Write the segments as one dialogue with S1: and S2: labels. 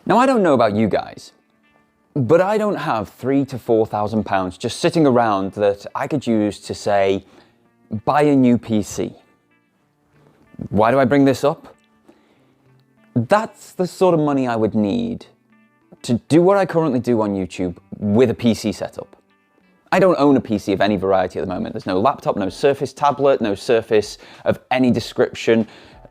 S1: Now, I don't know about you guys, but I don't have £3,000 to £4,000 just sitting around that I could use to, say, buy a new PC. Why do I bring this up? That's the sort of money I would need to do what I currently do on YouTube with a PC setup. I don't own a PC of any variety at the moment. There's no laptop, no Surface tablet, no Surface of any description,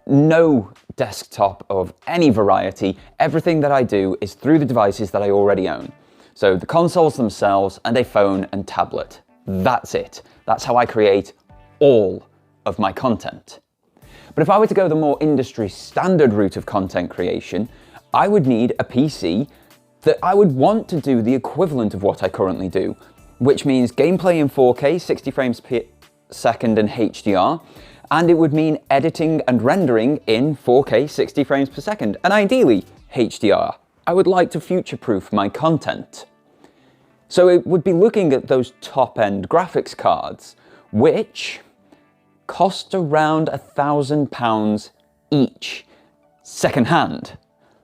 S1: no desktop of any variety. Everything that I do is through the devices that I already own. So the consoles themselves and a phone and tablet. That's it. That's how I create all of my content. But if I were to go the more industry standard route of content creation, I would need a PC that I would want to do the equivalent of what I currently do, which means gameplay in 4K, 60 frames per second and HDR, and it would mean editing and rendering in 4K, 60 frames per second, and ideally HDR. I would like to future-proof my content. So it would be looking at those top-end graphics cards, which cost around £1,000 each, second-hand,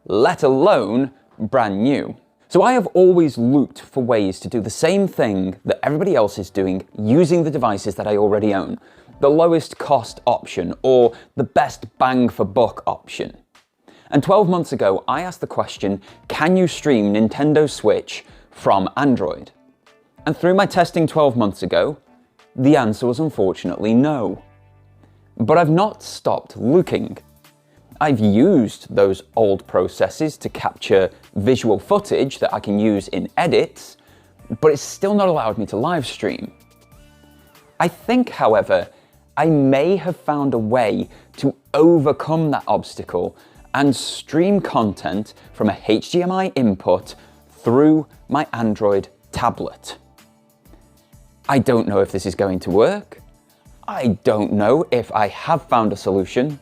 S1: let alone brand new. So I have always looked for ways to do the same thing that everybody else is doing using the devices that I already own. The lowest cost option or the best bang for buck option. And 12 months ago, I asked the question, can you stream Nintendo Switch from Android? And through my testing 12 months ago, the answer was unfortunately no. But I've not stopped looking. I've used those old processes to capture visual footage that I can use in edits, but it's still not allowed me to live stream. I think, however, I may have found a way to overcome that obstacle and stream content from a HDMI input through my Android tablet. I don't know if this is going to work. I don't know if I have found a solution,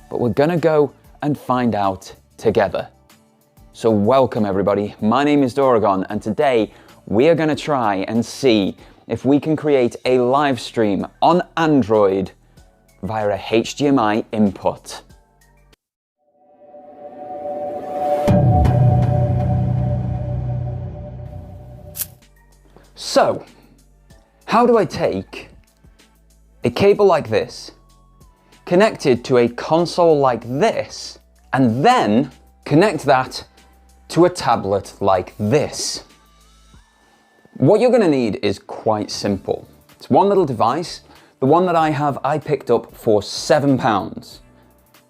S1: but we're gonna go and find out together. So welcome everybody, my name is Doragon, and today we are gonna try and see if we can create a live stream on Android via a HDMI input. So, how do I take a cable like this, connected to a console like this, and then connect that to a tablet like this? What you're going to need is quite simple. It's one little device. The one that I have, I picked up for £7.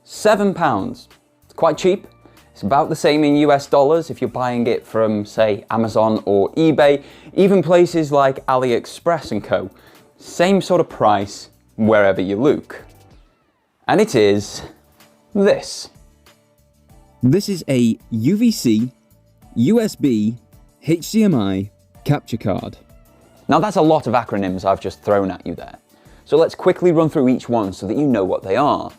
S1: £7. It's quite cheap. It's about the same in US dollars if you're buying it from, say, Amazon or eBay, even places like AliExpress and co. Same sort of price wherever you look. And it is this. This is a UVC, USB, HDMI capture card. Now that's a lot of acronyms I've just thrown at you there. So let's quickly run through each one so that you know what they are.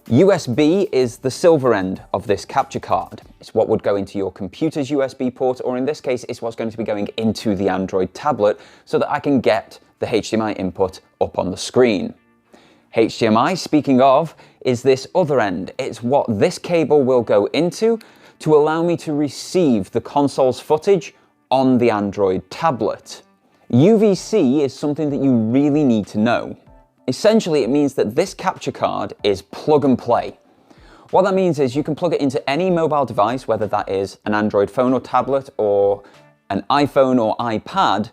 S1: USB is the silver end of this capture card. It's what would go into your computer's USB port, or in this case, it's what's going to be going into the Android tablet so that I can get the HDMI input up on the screen. HDMI, speaking of, is this other end. It's what this cable will go into to allow me to receive the console's footage on the Android tablet. UVC is something that you really need to know. Essentially, it means that this capture card is plug and play. What that means is you can plug it into any mobile device, whether that is an Android phone or tablet or an iPhone or iPad,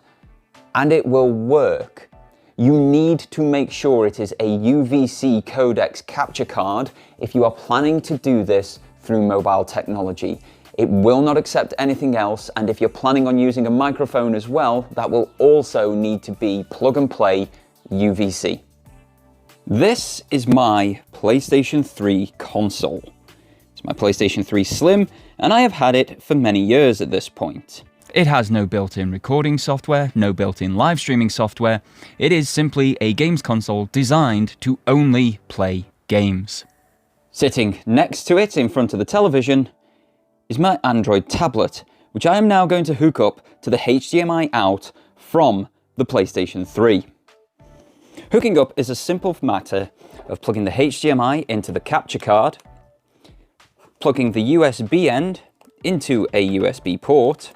S1: and it will work. You need to make sure it is a UVC codecs capture card if you are planning to do this through mobile technology. It will not accept anything else, and if you're planning on using a microphone as well, that will also need to be plug and play UVC. This is my PlayStation 3 console. It's my PlayStation 3 Slim, and I have had it for many years at this point. It has no built-in recording software, no built-in live streaming software. It is simply a games console designed to only play games. Sitting next to it in front of the television is my Android tablet, which I am now going to hook up to the HDMI out from the PlayStation 3. Hooking up is a simple matter of plugging the HDMI into the capture card, plugging the USB end into a USB port,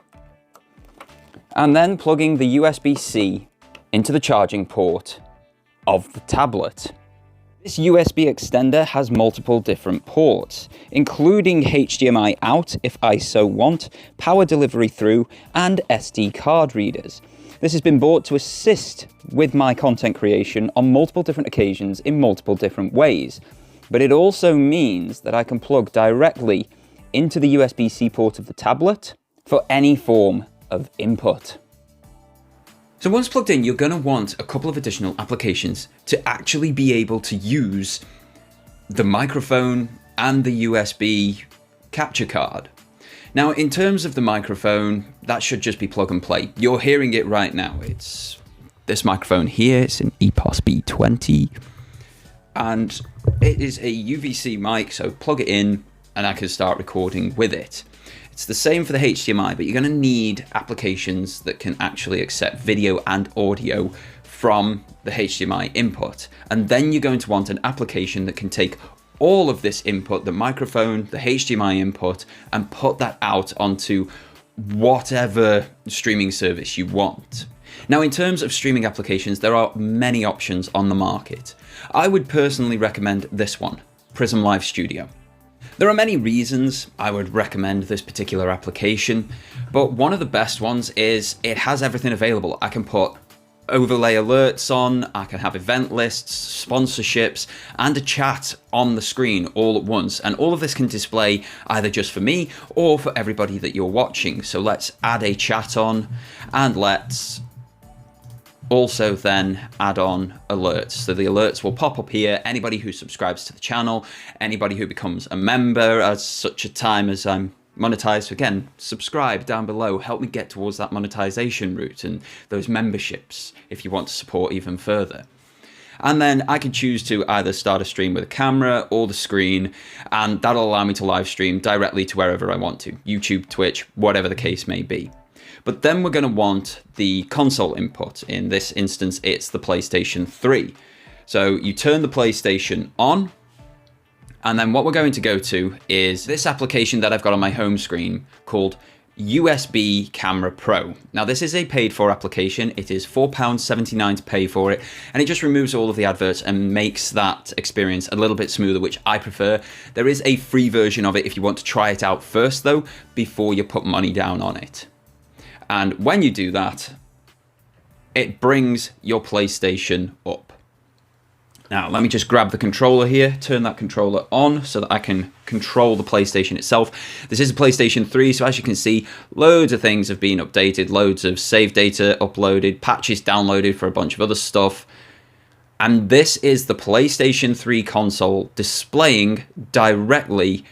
S1: and then plugging the USB-C into the charging port of the tablet. This USB extender has multiple different ports, including HDMI out if I so want, power delivery through, and SD card readers. This has been bought to assist with my content creation on multiple different occasions in multiple different ways. But it also means that I can plug directly into the USB-C port of the tablet for any form of input. So once plugged in, you're going to want a couple of additional applications to actually be able to use the microphone and the USB capture card. Now, in terms of the microphone, that should just be plug and play. You're hearing it right now. It's this microphone here. It's an EPOS B20. And it is a UVC mic, so plug it in and I can start recording with it. It's the same for the HDMI, but you're going to need applications that can actually accept video and audio from the HDMI input. And then you're going to want an application that can take all of this input, the microphone, the HDMI input, and put that out onto whatever streaming service you want. Now, in terms of streaming applications, there are many options on the market. I would personally recommend this one, Prism Live Studio. There are many reasons I would recommend this particular application, but one of the best ones is it has everything available. I can put overlay alerts on, I can have event lists, sponsorships, and a chat on the screen all at once. And all of this can display either just for me or for everybody that you're watching. So let's add a chat on, and let's also then add on alerts. So the alerts will pop up here. Anybody who subscribes to the channel, anybody who becomes a member at such a time as I'm monetized. Again, subscribe down below, help me get towards that monetization route and those memberships if you want to support even further. And then I can choose to either start a stream with a camera or the screen, and that'll allow me to live stream directly to wherever I want to, YouTube, Twitch, whatever the case may be. But then we're going to want the console input. In this instance, it's the PlayStation 3. So you turn the PlayStation on, and then what we're going to go to is this application that I've got on my home screen called USB Camera Pro. Now, this is a paid for application. It is £4.79 to pay for it, and it just removes all of the adverts and makes that experience a little bit smoother, which I prefer. There is a free version of it if you want to try it out first, though, before you put money down on it. And when you do that, it brings your PlayStation up. Now, let me just grab the controller here, turn that controller on so that I can control the PlayStation itself. This is a PlayStation 3, so as you can see, loads of things have been updated, loads of save data uploaded, patches downloaded for a bunch of other stuff. And this is the PlayStation 3 console displaying directly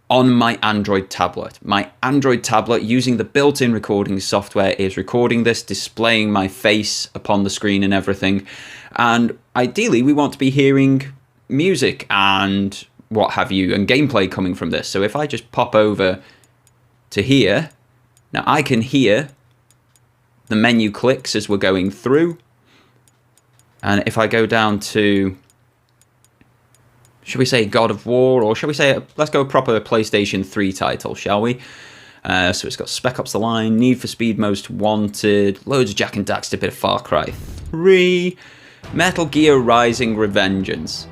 S1: on my Android tablet. My Android tablet, using the built-in recording software, is recording this, displaying my face upon the screen and everything. And ideally, we want to be hearing music and what have you, and gameplay coming from this. So if I just pop over to here, now I can hear the menu clicks as we're going through. And if I go down to, should we say God of War, or shall we say, let's go proper PlayStation 3 title, shall we? So it's got Spec Ops: The Line, Need for Speed Most Wanted, loads of Jak and Daxter, a bit of Far Cry 3, Metal Gear Rising: Revengeance.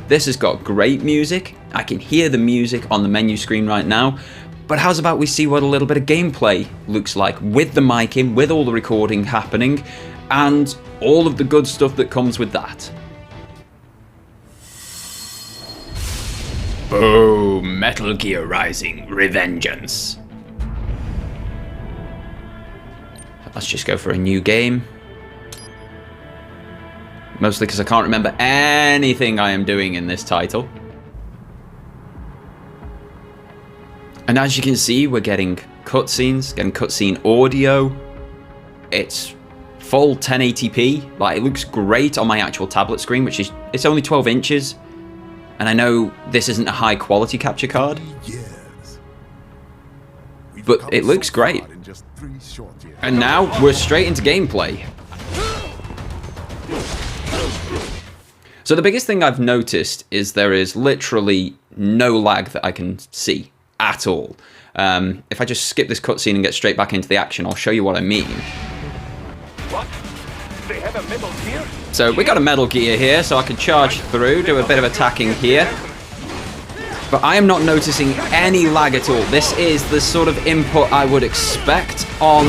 S1: This has got great music. I can hear the music on the menu screen right now. But how's about we see what a little bit of gameplay looks like with the mic in, with all the recording happening, and all of the good stuff that comes with that. Boom! Metal Gear Rising: Revengeance. Let's just go for a new game. Mostly because I can't remember anything I am doing in this title. And as you can see, we're getting cutscenes, getting cutscene audio. It's full 1080p. Like, it looks great on my actual tablet screen, which is, it's only 12 inches. And I know this isn't a high quality capture card, but it looks great. And now we're straight into gameplay. So the biggest thing I've noticed is there is literally
S2: no lag that I can see at all. If I just skip this cutscene and get straight back into the action, I'll show you what I mean.
S3: What? They have a Metal Gear?
S2: So we got a Metal Gear here, so I can charge through, do a bit of attacking here. But I am not noticing any lag at all. This is the sort of input I would expect on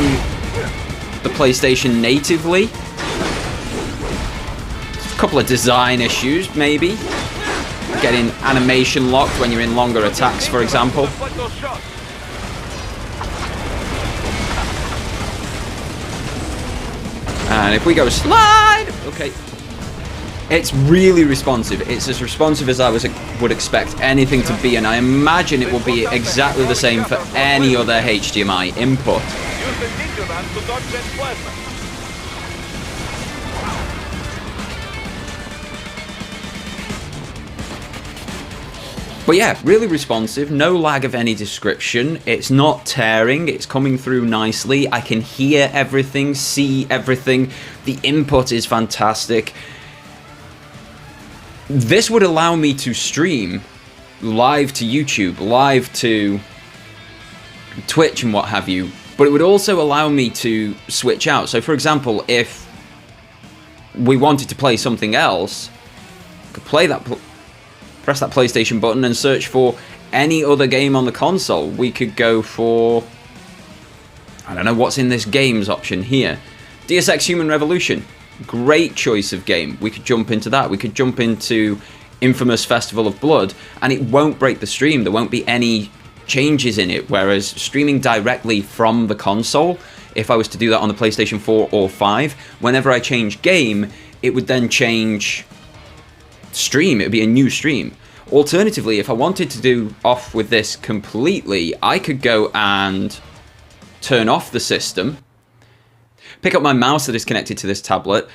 S2: the PlayStation natively. A couple of design issues, maybe. Getting animation locked when you're in longer attacks, for example. And if we go slide, okay. It's really responsive. It's as responsive as I would expect anything to be, and I imagine it will be exactly the same for any other HDMI input. But yeah, really responsive, no lag of any description. It's not tearing, it's coming through nicely. I can hear everything, see everything. The input is fantastic. This would allow me to stream live to YouTube, live to Twitch and what have you, but it would also allow me to switch out. So for example, if we wanted to play something else, I could play that, press that PlayStation button and search for any other game on the console. We could go for, I don't know, what's in this games option here. Deus Ex Human Revolution. Great choice of game. We could jump into that. We could jump into Infamous Festival of Blood, and it won't break the stream. There won't be any changes in it, whereas streaming directly from the console, if I was to do that on the PlayStation 4 or 5, whenever I change game, it would then change stream. It would be a new stream. Alternatively, if I wanted to do off with this completely, I could go and turn off the system, pick up my mouse that is connected to this tablet,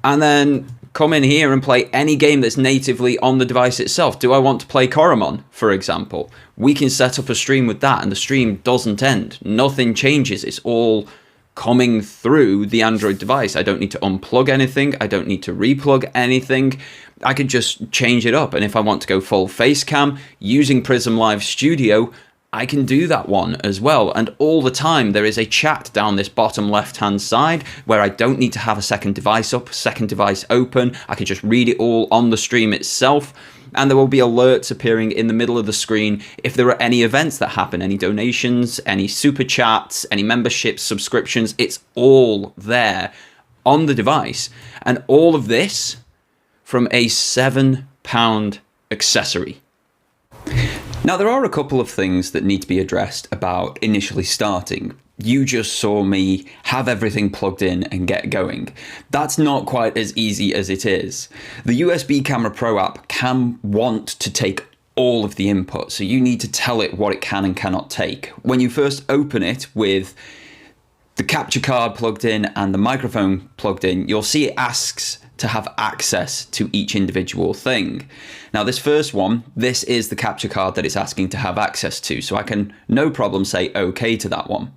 S2: and then come in here and play any game that's natively on the device itself. Do I want to play Coromon, for example? We can set up a stream with that, and the stream doesn't end. Nothing changes. It's all coming through the Android device. I don't need to unplug anything. I don't need to replug anything. I could just change it up. And if I want to go full facecam using Prism Live Studio, I can do that one as well. And all the time there is a chat down this bottom left hand side where I don't need to have a second device up, second device open. I can just read it all on the stream itself, and there will be alerts appearing in the middle of the screen if there are any events that happen, any donations, any super chats, any memberships, subscriptions. It's all there on the device, and all of this from a £7 accessory. Now, there are a couple of things that need to be addressed about initially starting. You just saw me have everything plugged in and get going. That's not quite as easy as it is. The USB Camera Pro app can want to take all of the input, so you need to tell it what it can and cannot take. When you first open it with the capture card plugged in and the microphone plugged in, you'll see it asks to have access to each individual thing. Now this first one, this is the capture card that it's asking to have access to, so I can no problem say okay to that one.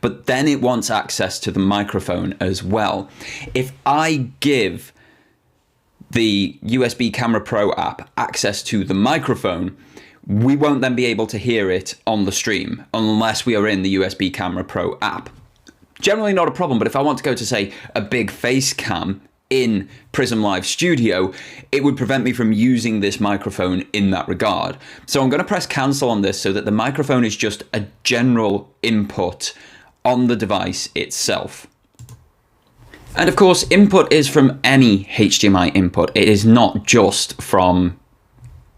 S2: But then it wants access to the microphone as well. If I give the USB Camera Pro app access to the microphone, we won't then be able to hear it on the stream unless we are in the USB Camera Pro app. Generally not a problem, but if I want to go to, say, a big face cam in Prism Live Studio, it would prevent me from using this microphone in that regard. So I'm going to press cancel on this so that the microphone is just a general input on the device itself. And of course, input is from any HDMI input. It is not just from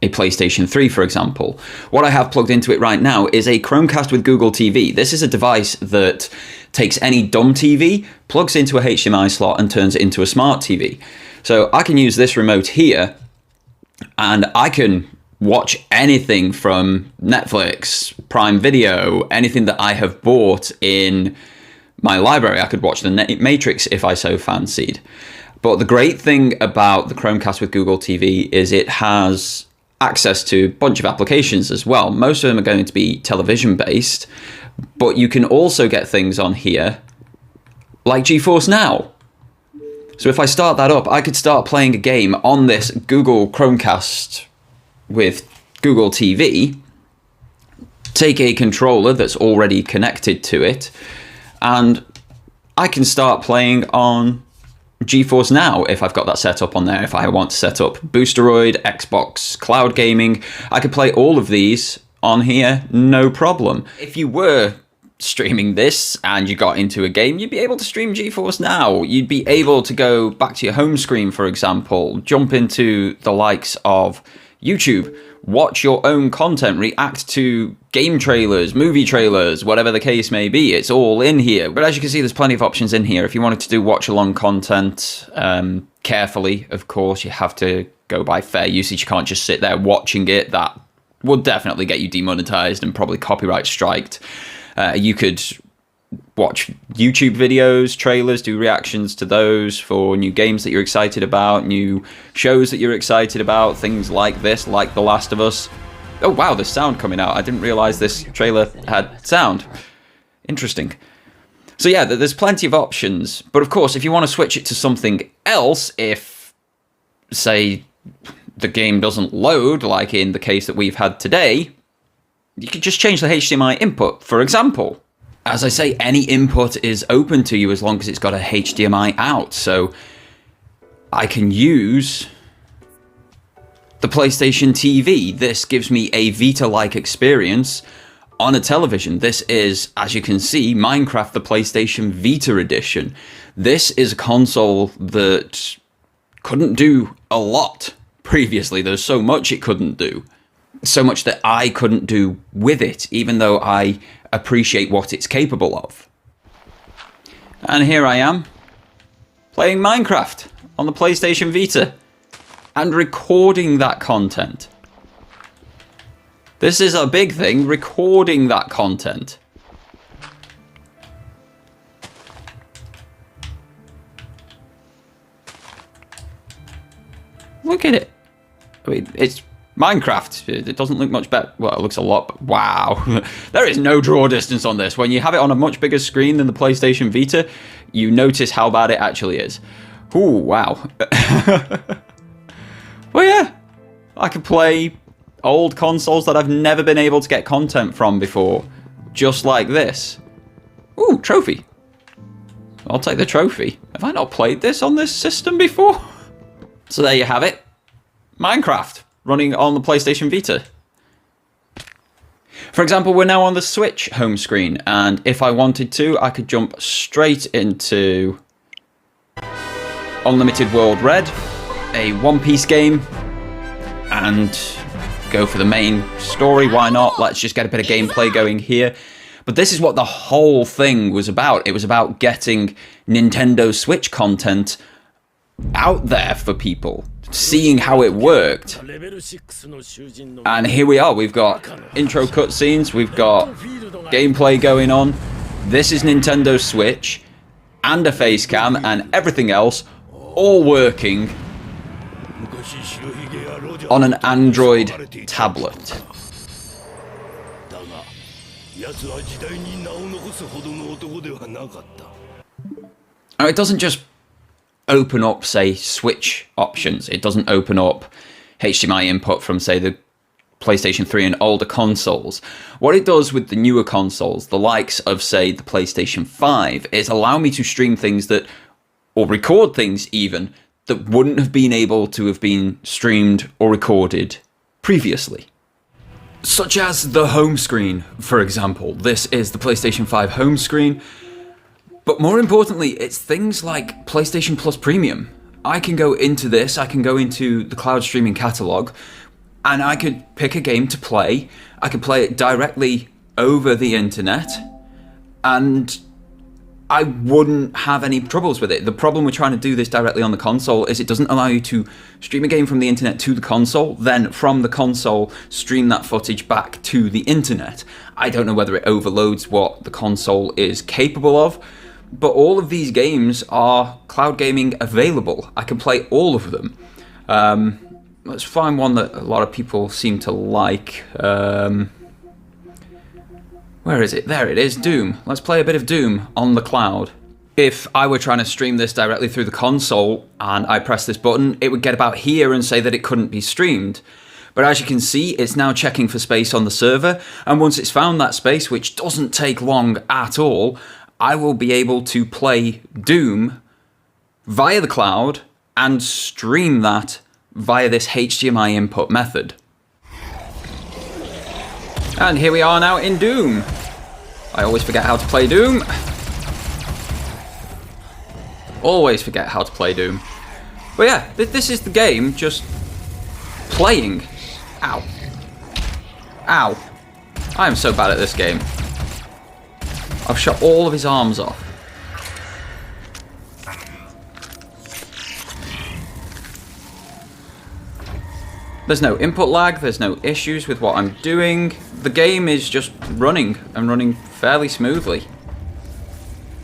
S2: a PlayStation 3, for example. What I have plugged into it right now is a Chromecast with Google TV. This is a device that takes any dumb TV, plugs into a HDMI slot and turns it into a smart TV. So I can use this remote here and I can watch anything from Netflix, Prime Video, anything that I have bought in my library. I could watch The Matrix if I so fancied. But the great thing about the Chromecast with Google TV is it has access to a bunch of applications as well. Most of them are going to be television based, but you can also get things on here like GeForce Now. So if I start that up, I could start playing a game on this Google Chromecast with Google TV, take a controller that's already connected to it, and I can start playing on GeForce Now if I've got that set up on there. If I want to set up Boosteroid, Xbox, Cloud Gaming, I could play all of these on here, no problem. If you were streaming this and you got into a game, you'd be able to stream GeForce Now. You'd be able to go back to your home screen, for example, jump into the likes of YouTube, watch your own content, react to game trailers, movie trailers, whatever the case may be. It's all in here. But as you can see, there's plenty of options in here. If you wanted to do watch-along content, carefully, of course, you have to go by fair usage. You can't just sit there watching it. That would definitely get you demonetized and probably copyright striked. You could watch YouTube videos, trailers, do reactions to those for new games that you're excited about, new shows that you're excited about, things like this, like The Last of Us. Oh wow, there's sound coming out. I didn't realize this trailer had sound. Interesting. So yeah, there's plenty of options. But of course, if you want to switch it to something else, if, say, the game doesn't load, like in the case that we've had today, you could just change the HDMI input, for example. As I say, any input is open to you as long as it's got a HDMI out. So I can use the PlayStation TV. This gives me a Vita-like experience on a television. This is, as you can see, Minecraft, the PlayStation Vita edition. This is a console that couldn't do a lot previously. There's so much it couldn't do. So much that I couldn't do with it, even though I appreciate what it's capable of. And here I am, playing Minecraft on the PlayStation Vita, and recording that content. This is a big thing, recording that content. Look at it. I mean, it's Minecraft. It doesn't look much better. Well, it looks a lot. Wow. There is no draw distance on this. When you have it on a much bigger screen than the PlayStation Vita, you notice how bad it actually is. Ooh, wow. Well, yeah. I could play old consoles that I've never been able to get content from before. Just like this. Ooh, trophy. I'll take the trophy. Have I not played this on this system before? So there you have it. Minecraft. Running on the PlayStation Vita. For example, we're now on the Switch home screen, and if I wanted to, I could jump straight into Unlimited World Red, a One Piece game, and go for the main story. Why not? Let's just get a bit of gameplay going here. But this is what the whole thing was about. It was about getting Nintendo Switch content out there for people, seeing how it worked. And here we are. We've got intro cutscenes, we've got gameplay going on. This is Nintendo Switch and a facecam and everything else all working on an Android tablet. Now, it doesn't just open up, say, Switch options. It doesn't open up HDMI input from, say, the PlayStation 3 and older consoles. What it does with the newer consoles, the likes of, say, the PlayStation 5, is allow me to stream things that, or record things even, that wouldn't have been able to have been streamed or recorded previously. Such as the home screen, for example. This is the PlayStation 5 home screen. But more importantly, it's things like PlayStation Plus Premium. I can go into this, I can go into the cloud streaming catalog, and I could pick a game to play. I could play it directly over the internet, and I wouldn't have any troubles with it. The problem with trying to do this directly on the console is it doesn't allow you to stream a game from the internet to the console, then from the console stream that footage back to the internet. I don't know whether it overloads what the console is capable of, but all of these games are cloud gaming available. I can play all of them. Let's find one that a lot of people seem to like. Where is it? There it is, Doom. Let's play a bit of Doom on the cloud. If I were trying to stream this directly through the console and I press this button, it would get about here and say that it couldn't be streamed. But as you can see, it's now checking for space on the server, and once it's found that space, which doesn't take long at all, I will be able to play Doom via the cloud and stream that via this HDMI input method. And here we are now in Doom. I always forget how to play Doom. Always forget how to play Doom. But yeah, this is the game just playing. Ow. Ow. I am so bad at this game. I've shot all of his arms off. There's no input lag, there's no issues with what I'm doing. The game is just running and running fairly smoothly,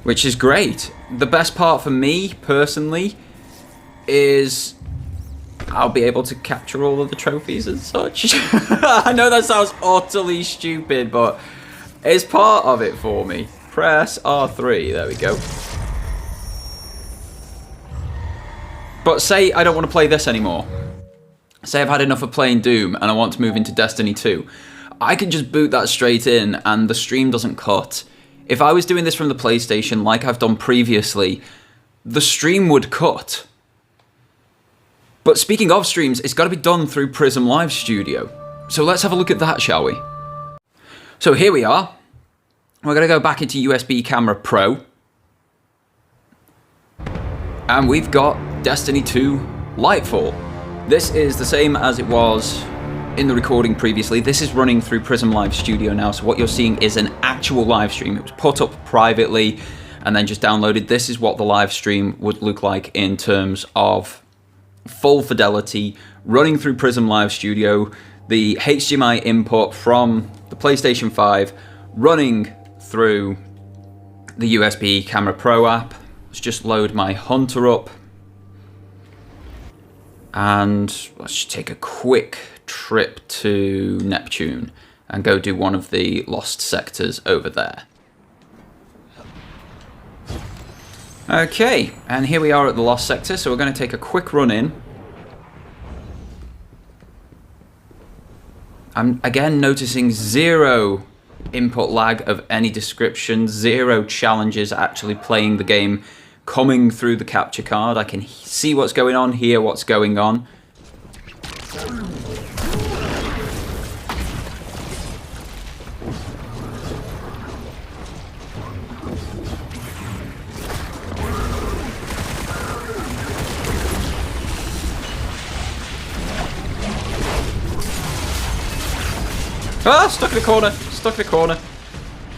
S2: which is great. The best part for me, personally, is I'll be able to capture all of the trophies and such. I know that sounds utterly stupid, but it's part of it for me. Press R3, there we go. But say I don't want to play this anymore. Say I've had enough of playing Doom and I want to move into Destiny 2. I can just boot that straight in and the stream doesn't cut. If I was doing this from the PlayStation like I've done previously, the stream would cut. But speaking of streams, it's got to be done through Prism Live Studio. So let's have a look at that, shall we? So here we are. We're going to go back into USB Camera Pro. And we've got Destiny 2 Lightfall. This is the same as it was in the recording previously. This is running through Prism Live Studio now, so what you're seeing is an actual live stream. It was put up privately and then just downloaded. This is what the live stream would look like in terms of full fidelity, running through Prism Live Studio, the HDMI input from the PlayStation 5, running through the USB Camera Pro app. Let's just load my Hunter up. And let's just take a quick trip to Neptune and go do one of the lost sectors over there. Okay, and here we are at the lost sector, so we're going to take a quick run in. I'm again noticing zero input lag of any description, zero challenges actually playing the game coming through the capture card. I can see what's going on, hear what's going on. Ah, stuck in the corner, stuck in the corner.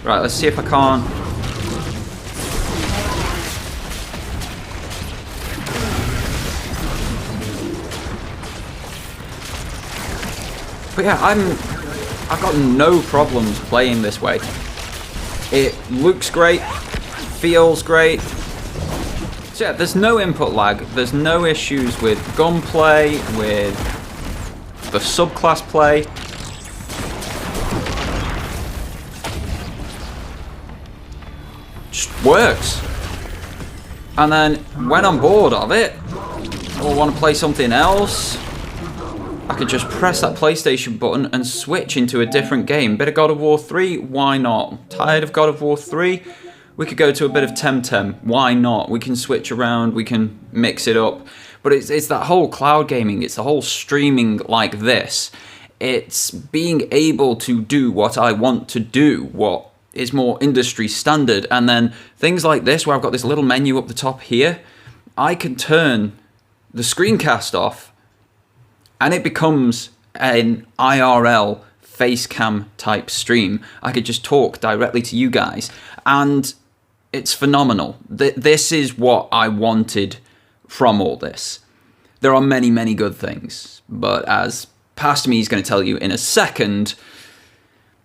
S2: Right, let's see if I can't. But yeah, I've got no problems playing this way. It looks great, feels great. So yeah, there's no input lag, there's no issues with gunplay, with the subclass play. Just works. And then when I'm bored of it, or want to play something else, I could just press that PlayStation button and switch into a different game. Bit of God of War 3, why not? Tired of God of War 3? We could go to a bit of Temtem, why not? We can switch around, we can mix it up. But it's that whole cloud gaming, it's the whole streaming like this. It's being able to do what I want to do, what is more industry standard. And then things like this, where I've got this little menu up the top here, I can turn the screencast off and it becomes an IRL facecam type stream. I could just talk directly to you guys, and it's phenomenal. This is what I wanted from all this. There are many, many good things, but as Pastor Me is going to tell you in a second,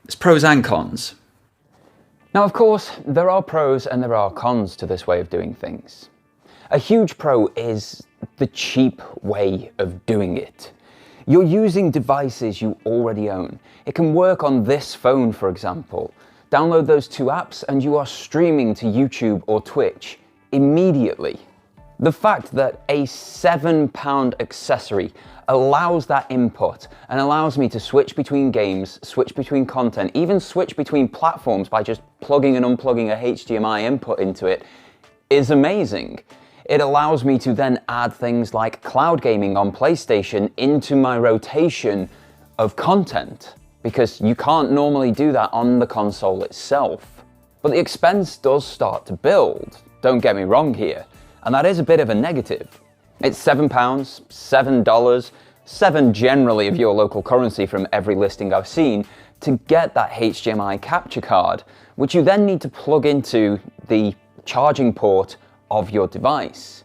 S2: there's pros and cons.
S1: Now, of course, there are pros and there are cons to this way of doing things. A huge pro is the cheap way of doing it. You're using devices you already own. It can work on this phone, for example. Download those two apps and you are streaming to YouTube or Twitch immediately. The fact that a £7 accessory allows that input and allows me to switch between games, switch between content, even switch between platforms by just plugging and unplugging a HDMI input into it is amazing. It allows me to then add things like cloud gaming on PlayStation into my rotation of content, because you can't normally do that on the console itself. But the expense does start to build, don't get me wrong here, and that is a bit of a negative. It's £7, $7, 7 generally of your local currency from every listing I've seen to get that HDMI capture card, which you then need to plug into the charging port of your device.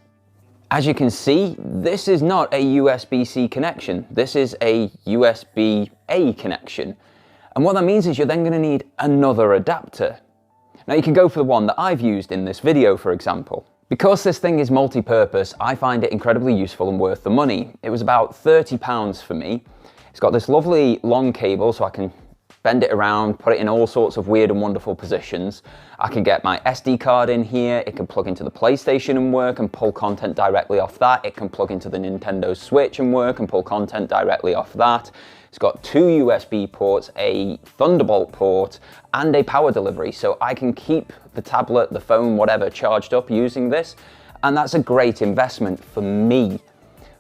S1: As you can see, this is not a USB-C connection, this is a USB-A connection. And what that means is you're then going to need another adapter. Now you can go for the one that I've used in this video, for example. Because this thing is multi-purpose, I find it incredibly useful and worth the money. It was about £30 for me. It's got this lovely long cable so I can bend it around, put it in all sorts of weird and wonderful positions. I can get my SD card in here, it can plug into the PlayStation and work and pull content directly off that. It can plug into the Nintendo Switch and work and pull content directly off that. It's got 2 USB ports, a Thunderbolt port, and a power delivery, so I can keep the tablet, the phone, whatever, charged up using this. And that's a great investment for me,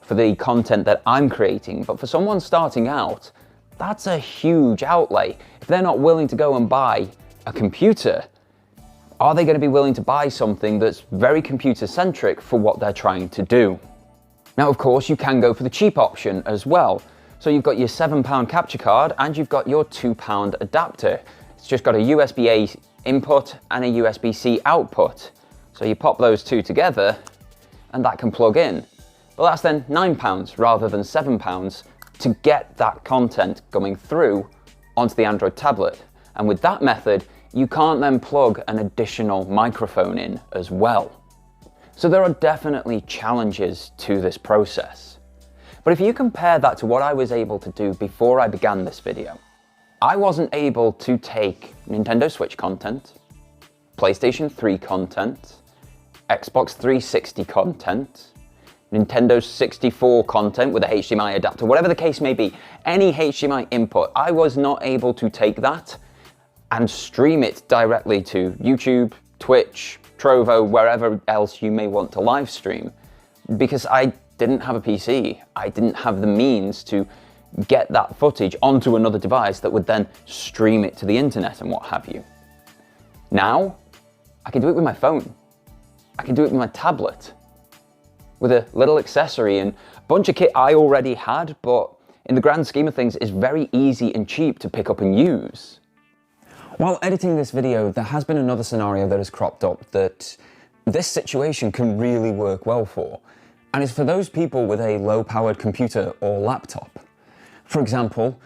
S1: for the content that I'm creating. But for someone starting out, that's a huge outlay. If they're not willing to go and buy a computer, are they going to be willing to buy something that's very computer-centric for what they're trying to do? Now, of course, you can go for the cheap option as well. So you've got your £7 capture card and you've got your £2 adapter. It's just got a USB-A input and a USB-C output. So you pop those two together and that can plug in. But that's then £9 rather than £7 to get that content coming through onto the Android tablet. And with that method, you can't then plug an additional microphone in as well. So there are definitely challenges to this process. But if you compare that to what I was able to do before I began this video, I wasn't able to take Nintendo Switch content, PlayStation 3 content, Xbox 360 content, Nintendo 64 content with a HDMI adapter, whatever the case may be, any HDMI input, I was not able to take that and stream it directly to YouTube, Twitch, Trovo, wherever else you may want to live stream, because I didn't have a PC. I didn't have the means to get that footage onto another device that would then stream it to the internet and what have you. Now, I can do it with my phone. I can do it with my tablet, with a little accessory and a bunch of kit I already had, but in the grand scheme of things, is very easy and cheap to pick up and use. While editing this video, there has been another scenario that has cropped up that this situation can really work well for. And it's for those people with a low-powered computer or laptop. For example,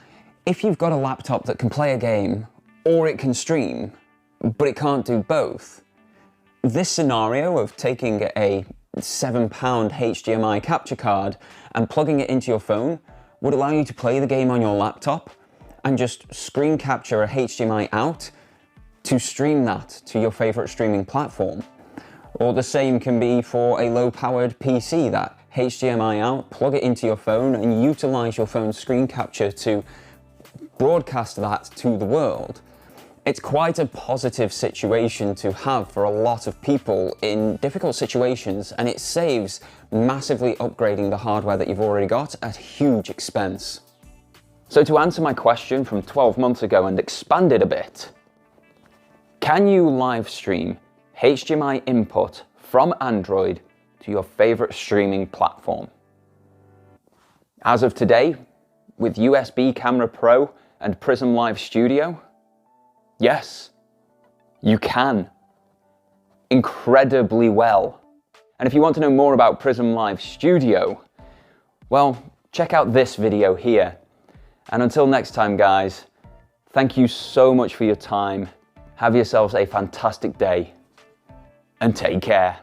S1: if you've got a laptop that can play a game or it can stream, but it can't do both, this scenario of taking a £7 HDMI capture card and plugging it into your phone would allow you to play the game on your laptop and just screen capture a HDMI out to stream that to your favorite streaming platform. Or the same can be for a low-powered PC, that HDMI out, plug it into your phone and utilize your phone's screen capture to broadcast that to the world. It's quite a positive situation to have for a lot of people in difficult situations, and it saves massively upgrading the hardware that you've already got at huge expense. So to answer my question from 12 months ago and expand it a bit, can you live stream HDMI input from Android to your favorite streaming platform? As of today, with USB Camera Pro and Prism Live Studio, yes, you can. Incredibly well. And if you want to know more about Prism Live Studio, well, check out this video here. And until next time, guys, thank you so much for your time. Have yourselves a fantastic day and take care.